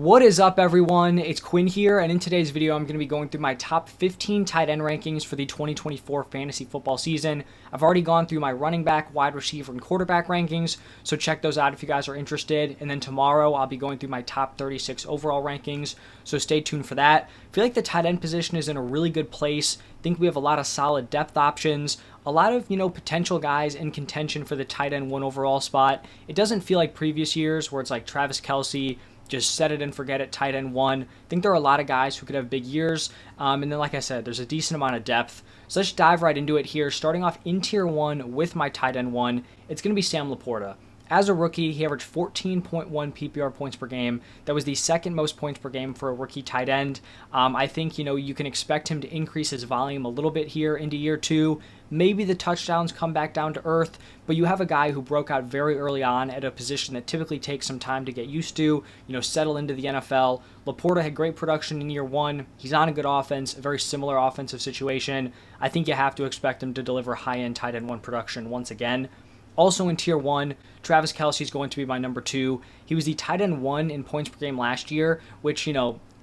What is up, everyone? It's Quinn here, and in today's video, I'm going to be going through my top 15 tight end rankings for the 2024 fantasy football season. I've already gone through my running back, wide receiver, and quarterback rankings, so check those out if you guys are interested. And then tomorrow, I'll be going through my top 36 overall rankings, so stay tuned for that. I feel like the tight end position is in a really good place. I think we have a lot of solid depth options, a lot of, potential guys in contention for the tight end 1 overall spot. It doesn't feel like previous years where it's like Travis Kelce, just set it and forget it, tight end 1. I think there are a lot of guys who could have big years. And then, like I said, there's a decent amount of depth. So let's dive right into it here. Starting off in tier 1 with my tight end 1, it's going to be Sam Laporta. As a rookie, he averaged 14.1 PPR points per game. That was the second most points per game for a rookie tight end. I think, you can expect him to increase his volume a little bit here into year 2. Maybe the touchdowns come back down to earth, but you have a guy who broke out very early on at a position that typically takes some time to get used to, settle into the NFL. Laporta had great production in year 1. He's on a good offense, a very similar offensive situation. I think you have to expect him to deliver high-end tight end 1 production once again. Also in tier 1, Travis Kelce is going to be my number 2. He was the tight end 1 in points per game last year, which,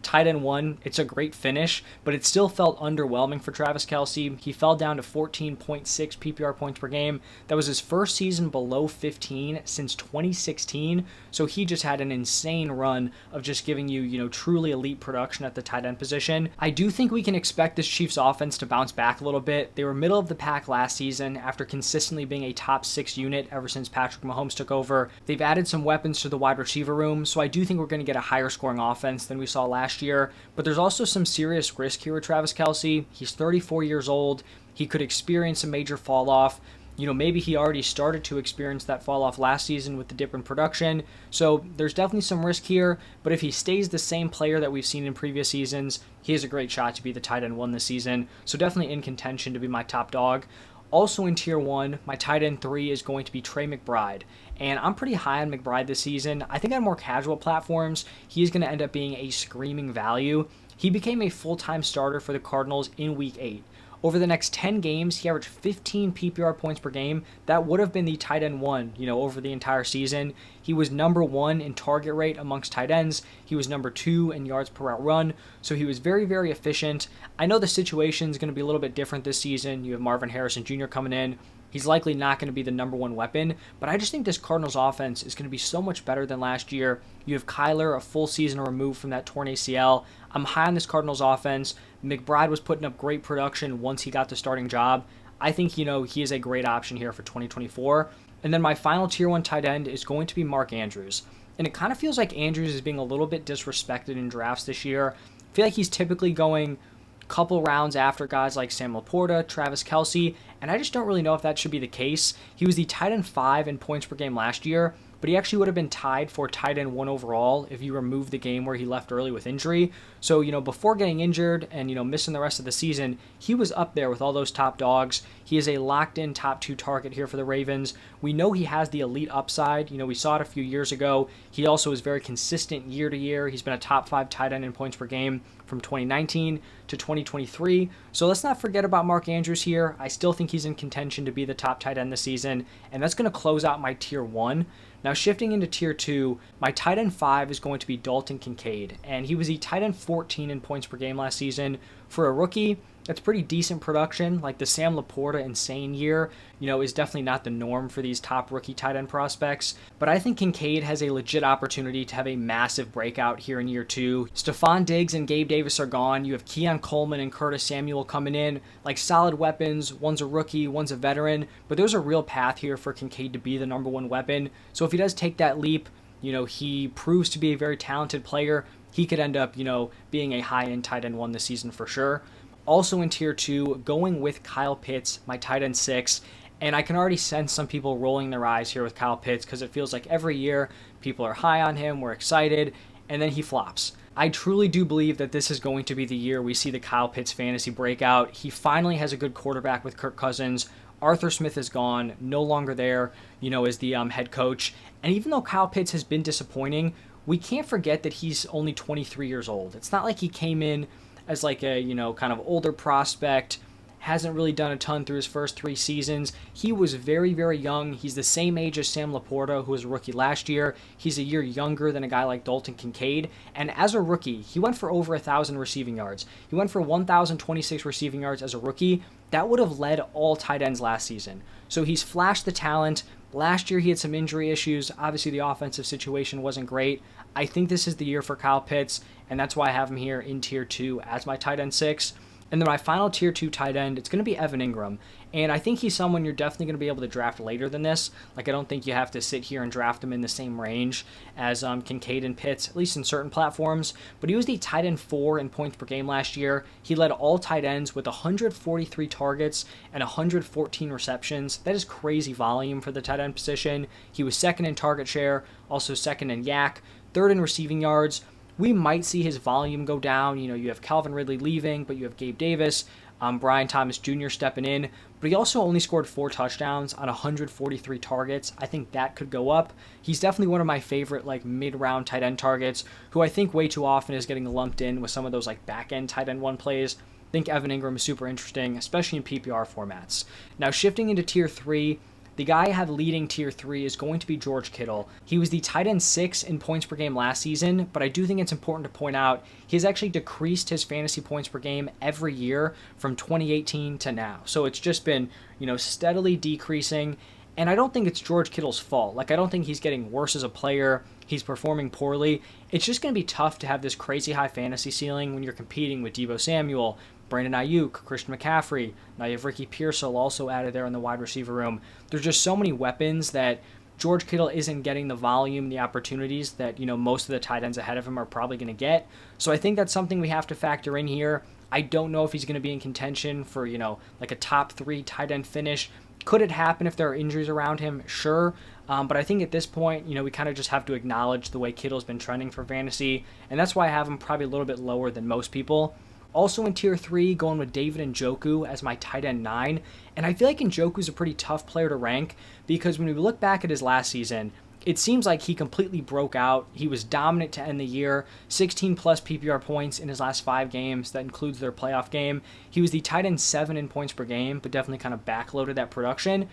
tight end 1, it's a great finish, but it still felt underwhelming for Travis Kelce. He fell down to 14.6 PPR points per game. That was his first season below 15 since 2016, so he just had an insane run of just giving you, truly elite production at the tight end position. I do think we can expect this Chiefs offense to bounce back a little bit. They were middle of the pack last season after consistently being a top 6 unit ever since Patrick Mahomes took over. They've added some weapons to the wide receiver room, so I do think we're going to get a higher scoring offense than we saw last year, but there's also some serious risk here with Travis Kelce. He's 34 years old. He could experience a major fall off. Maybe he already started to experience that fall off last season with the dip in production. So there's definitely some risk here, but if he stays the same player that we've seen in previous seasons, he has a great shot to be the tight end 1 this season. So definitely in contention to be my top dog. Also in tier 1, my tight end 3 is going to be Trey McBride. And I'm pretty high on McBride this season. I think on more casual platforms, he's going to end up being a screaming value. He became a full-time starter for the Cardinals in Week 8. Over the next 10 games, he averaged 15 PPR points per game. That would have been the tight end 1, over the entire season. He was number 1 in target rate amongst tight ends. He was number 2 in yards per route run. So he was very, very efficient. I know the situation is going to be a little bit different this season. You have Marvin Harrison Jr. coming in. He's likely not going to be the number 1 weapon, but I just think this Cardinals offense is going to be so much better than last year. You have Kyler a full season removed from that torn ACL. I'm high on this Cardinals offense. McBride was putting up great production once he got the starting job. I think, he is a great option here for 2024. And then my final tier 1 tight end is going to be Mark Andrews. And it kind of feels like Andrews is being a little bit disrespected in drafts this year. I feel like he's typically going couple rounds after guys like Sam Laporta, Travis Kelce, and I just don't really know if that should be the case. He was the tight end 5 in points per game last year, but he actually would have been tied for tight end 1 overall if you remove the game where he left early with injury. So, before getting injured and, missing the rest of the season, he was up there with all those top dogs. He is a locked-in top 2 target here for the Ravens. We know he has the elite upside. We saw it a few years ago. He also is very consistent year to year. He's been a top 5 tight end in points per game from 2019 to 2023. So let's not forget about Mark Andrews here. I still think he's in contention to be the top tight end this season, and that's going to close out my tier 1. Now shifting into tier 2, my tight end 5 is going to be Dalton Kincaid, and he was the tight end 14 in points per game last season. For a rookie, that's pretty decent production. Like the Sam Laporta insane year, is definitely not the norm for these top rookie tight end prospects. But I think Kincaid has a legit opportunity to have a massive breakout here in year 2. Stephon Diggs and Gabe Davis are gone. You have Keon Coleman and Curtis Samuel coming in, like solid weapons. One's a rookie, one's a veteran, but there's a real path here for Kincaid to be the number 1 weapon. So if he does take that leap, he proves to be a very talented player. He could end up, being a high-end tight end 1 this season for sure. Also in tier 2, going with Kyle Pitts, my tight end 6. And I can already sense some people rolling their eyes here with Kyle Pitts because it feels like every year people are high on him, we're excited, and then he flops. I truly do believe that this is going to be the year we see the Kyle Pitts fantasy breakout. He finally has a good quarterback with Kirk Cousins. Arthur Smith is gone, no longer there, as the head coach. And even though Kyle Pitts has been disappointing, we can't forget that he's only 23 years old. It's not like he came in as like a, kind of older prospect, hasn't really done a ton through his first 3 seasons. He was very, very young. He's the same age as Sam Laporta, who was a rookie last year. He's a year younger than a guy like Dalton Kincaid. And as a rookie, he went for over 1,000 receiving yards. He went for 1,026 receiving yards as a rookie. That would have led all tight ends last season. So he's flashed the talent. Last year, he had some injury issues. Obviously, the offensive situation wasn't great. I think this is the year for Kyle Pitts, and that's why I have him here in Tier 2 as my tight end 6. And then my final Tier 2 tight end, it's going to be Evan Ingram. And I think he's someone you're definitely going to be able to draft later than this. Like, I don't think you have to sit here and draft him in the same range as Kincaid and Pitts, at least in certain platforms. But he was the tight end 4 in points per game last year. He led all tight ends with 143 targets and 114 receptions. That is crazy volume for the tight end position. He was second in target share, also second in yak, third in receiving yards. We might see his volume go down. You know, you have Calvin Ridley leaving, but you have Gabe Davis, Brian Thomas Jr. stepping in. But he also only scored 4 touchdowns on 143 targets. I think that could go up. He's definitely one of my favorite, like, mid-round tight end targets, who I think way too often is getting lumped in with some of those, like, back-end tight end 1 plays. I think Evan Ingram is super interesting, especially in PPR formats. Now, shifting into Tier 3, the guy I have leading Tier 3 is going to be George Kittle. He was the tight end 6 in points per game last season, but I do think it's important to point out he's actually decreased his fantasy points per game every year from 2018 to now. So it's just been, steadily decreasing, and I don't think it's George Kittle's fault. Like, I don't think he's getting worse as a player. He's performing poorly. It's just going to be tough to have this crazy high fantasy ceiling when you're competing with Deebo Samuel, Brandon Ayuk, Christian McCaffrey. Now you have Ricky Pearsall also added there in the wide receiver room. There's just so many weapons that George Kittle isn't getting the volume, the opportunities that, most of the tight ends ahead of him are probably going to get. So I think that's something we have to factor in here. I don't know if he's going to be in contention for, like a top 3 tight end finish. Could it happen if there are injuries around him? Sure. But I think at this point, we kind of just have to acknowledge the way Kittle's been trending for fantasy. And that's why I have him probably a little bit lower than most people. Also in Tier 3, going with David Njoku as my tight end 9. And I feel like Njoku's a pretty tough player to rank because when we look back at his last season, it seems like he completely broke out. He was dominant to end the year, 16 plus PPR points in his last 5 games. That includes their playoff game. He was the tight end 7 in points per game, but definitely kind of backloaded that production.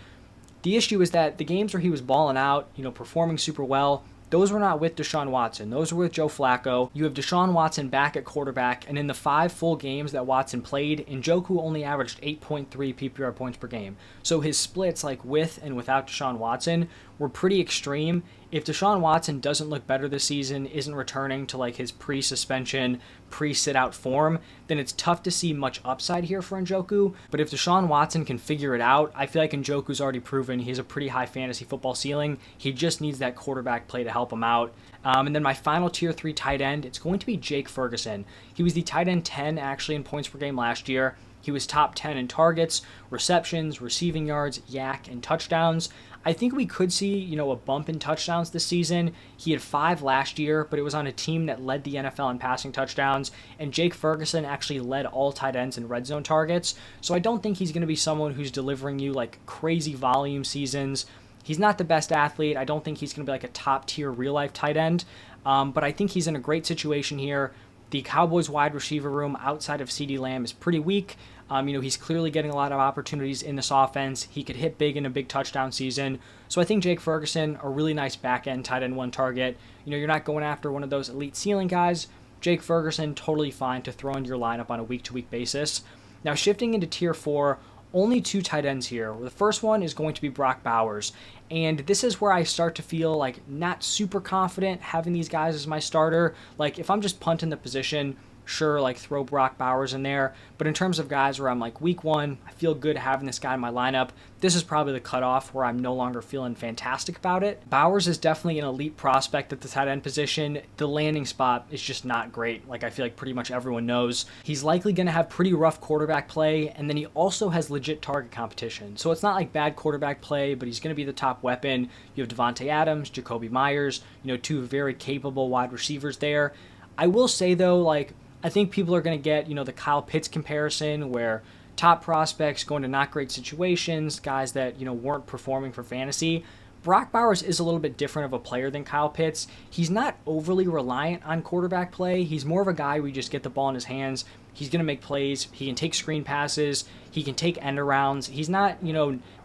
The issue is that the games where he was balling out, performing super well, those were not with Deshaun Watson. Those were with Joe Flacco. You have Deshaun Watson back at quarterback, and in the 5 full games that Watson played, Njoku only averaged 8.3 PPR points per game. So his splits, like with and without Deshaun Watson, were pretty extreme. If Deshaun Watson doesn't look better this season, isn't returning to like his pre-suspension, pre-sit-out form, then it's tough to see much upside here for Njoku. But if Deshaun Watson can figure it out, I feel like Njoku's already proven he has a pretty high fantasy football ceiling. He just needs that quarterback play to help him out. And then my final Tier 3 tight end, it's going to be Jake Ferguson. He was the tight end 10 actually in points per game last year. He was top 10 in targets, receptions, receiving yards, yak, and touchdowns. I think we could see, a bump in touchdowns this season. He had 5 last year, but it was on a team that led the NFL in passing touchdowns, and Jake Ferguson actually led all tight ends in red zone targets. So I don't think he's going to be someone who's delivering you like crazy volume seasons. He's not the best athlete. I don't think he's going to be like a top tier real life tight end, but I think he's in a great situation here. The Cowboys wide receiver room outside of CeeDee Lamb is pretty weak. He's clearly getting a lot of opportunities in this offense. He could hit big in a big touchdown season. So I think Jake Ferguson, a really nice back-end tight end 1 target. You're not going after one of those elite ceiling guys. Jake Ferguson, totally fine to throw into your lineup on a week-to-week basis. Now, shifting into Tier 4, only 2 tight ends here. The first one is going to be Brock Bowers. And this is where I start to feel like not super confident having these guys as my starter. Like, if I'm just punting the position, sure, like throw Brock Bowers in there. But in terms of guys where I'm like week 1, I feel good having this guy in my lineup, this is probably the cutoff where I'm no longer feeling fantastic about it. Bowers is definitely an elite prospect at the tight end position. The landing spot is just not great. Like I feel like pretty much everyone knows. He's likely going to have pretty rough quarterback play, and then he also has legit target competition. So it's not like bad quarterback play, but he's going to be the top weapon. You have Devontae Adams, Jacoby Myers, 2 very capable wide receivers there. I will say though, like, I think people are going to get, the Kyle Pitts comparison where top prospects going to not great situations, guys that, weren't performing for fantasy. Brock Bowers is a little bit different of a player than Kyle Pitts. He's not overly reliant on quarterback play. He's more of a guy where you just get the ball in his hands. He's going to make plays. He can take screen passes. He can take end arounds. He's not,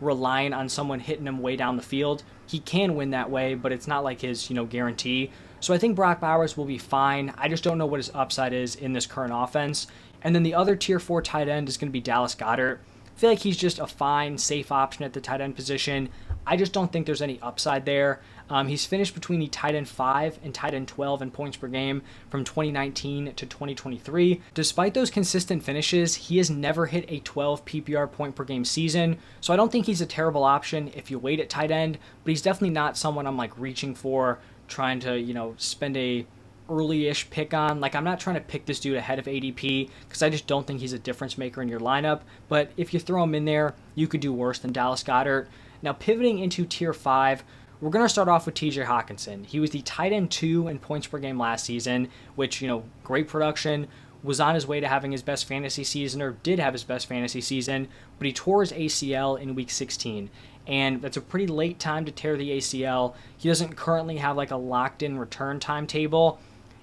relying on someone hitting him way down the field. He can win that way, but it's not like his, guarantee. So I think Brock Bowers will be fine. I just don't know what his upside is in this current offense. And then the other tier 4 tight end is going to be Dallas Goedert. I feel like he's just a fine, safe option at the tight end position. I just don't think there's any upside there. He's finished between the tight end 5 and tight end 12 in points per game from 2019 to 2023. Despite those consistent finishes, he has never hit a 12 PPR point per game season. So I don't think he's a terrible option if you wait at tight end, but he's definitely not someone I'm like reaching for, trying to, spend a early-ish pick on. Like, I'm not trying to pick this dude ahead of ADP because I just don't think he's a difference maker in your lineup. But if you throw him in there, you could do worse than Dallas Goedert. Now, pivoting into tier 5, we're going to start off with TJ Hawkinson. He was the tight end 2 in points per game last season, which, great production, was on his way to having his best fantasy season, or did have his best fantasy season, but he tore his ACL in week 16. And that's a pretty late time to tear the ACL. He doesn't currently have like a locked-in return timetable.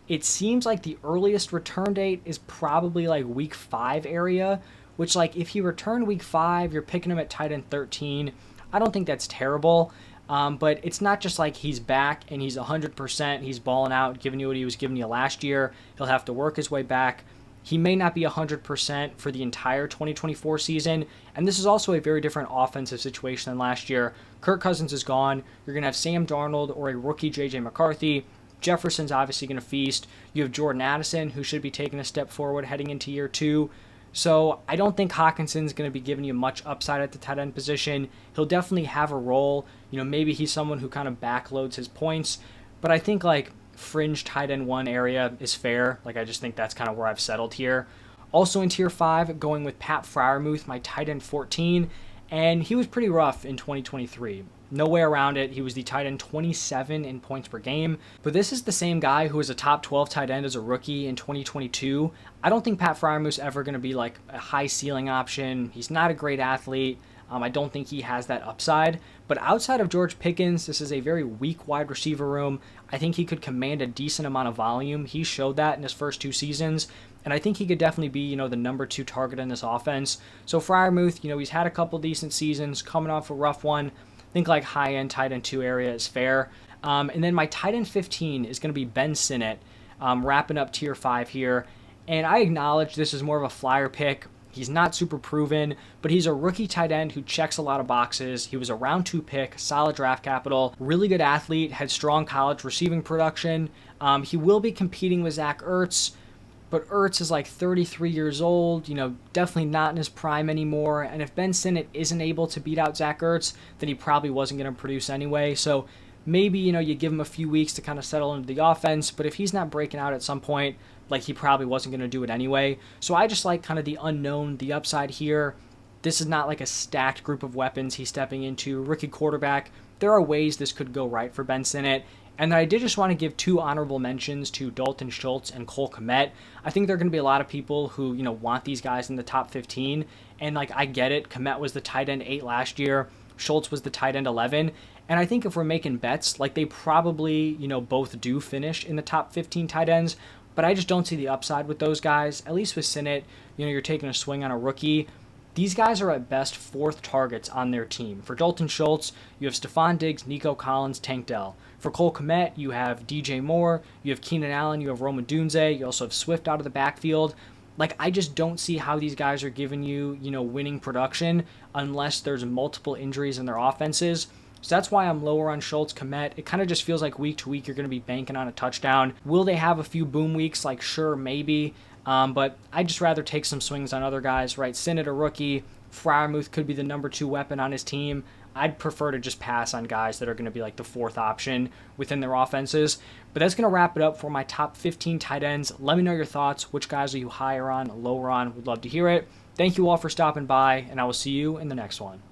It seems like the earliest return date is probably like week 5 area, which like if he returned week 5, you're picking him at tight end 13. I don't think that's terrible, but it's not just like he's back and he's 100%, he's balling out, giving you what he was giving you last year. He'll have to work his way back. He may not be 100% for the entire 2024 season, and this is also a very different offensive situation than last year. Kirk Cousins is gone. You're going to have Sam Darnold or a rookie J.J. McCarthy. Jefferson's obviously going to feast. You have Jordan Addison, who should be taking a step forward heading into year 2. So I don't think Hawkinson's going to be giving you much upside at the tight end position. He'll definitely have a role. Maybe he's someone who kind of backloads his points. But I think like fringe tight end 1 area is fair. Like I just think that's kind of where I've settled here. Also in tier 5, going with Pat Freiermuth, my tight end 14. And he was pretty rough in 2023. No way around it. He was the tight end 27 in points per game. But this is the same guy who was a top 12 tight end as a rookie in 2022. I don't think Pat Freiermuth's ever going to be like a high ceiling option. He's not a great athlete. I don't think he has that upside. But outside of George Pickens, this is a very weak wide receiver room. I think he could command a decent amount of volume. He showed that in his first 2 seasons. And I think he could definitely be, the number 2 target in this offense. So Freiermuth, he's had a couple decent seasons, coming off a rough one. I think like high-end tight end 2 area is fair. And then my tight end 15 is going to be Ben Sinnott, wrapping up tier 5 here. And I acknowledge this is more of a flyer pick. He's not super proven, but he's a rookie tight end who checks a lot of boxes. He was a round 2 pick, solid draft capital, really good athlete, had strong college receiving production. He will be competing with Zach Ertz, but Ertz is like 33 years old, definitely not in his prime anymore. And if Ben Sinnott isn't able to beat out Zach Ertz, then he probably wasn't going to produce anyway. So maybe, you give him a few weeks to kind of settle into the offense. But if he's not breaking out at some point, like he probably wasn't going to do it anyway. So I just like kind of the unknown, the upside here. This is not like a stacked group of weapons he's stepping into. Rookie quarterback. There are ways this could go right for Ben Sinnott. And then I did just want to give 2 honorable mentions to Dalton Schultz and Cole Kmet. I think there are going to be a lot of people who, want these guys in the top 15. And, like, I get it. Kmet was the tight end 8 last year. Schultz was the tight end 11. And I think if we're making bets, like, they probably, both do finish in the top 15 tight ends. But I just don't see the upside with those guys. At least with Sinnott, you're taking a swing on a rookie. These guys are at best 4th targets on their team. For Dalton Schultz, you have Stephon Diggs, Nico Collins, Tank Dell. For Cole Kmet, you have DJ Moore, you have Keenan Allen, you have Rome Odunze, you also have Swift out of the backfield. Like, I just don't see how these guys are giving you, winning production unless there's multiple injuries in their offenses. So that's why I'm lower on Schultz, Kmet. It kind of just feels like week to week you're going to be banking on a touchdown. Will they have a few boom weeks? Like, sure, maybe. But I'd just rather take some swings on other guys, right? Sinnott, a rookie. Freiermuth could be the number 2 weapon on his team. I'd prefer to just pass on guys that are going to be like the 4th option within their offenses. But that's going to wrap it up for my top 15 tight ends. Let me know your thoughts. Which guys are you higher on, lower on? Would love to hear it. Thank you all for stopping by, and I will see you in the next one.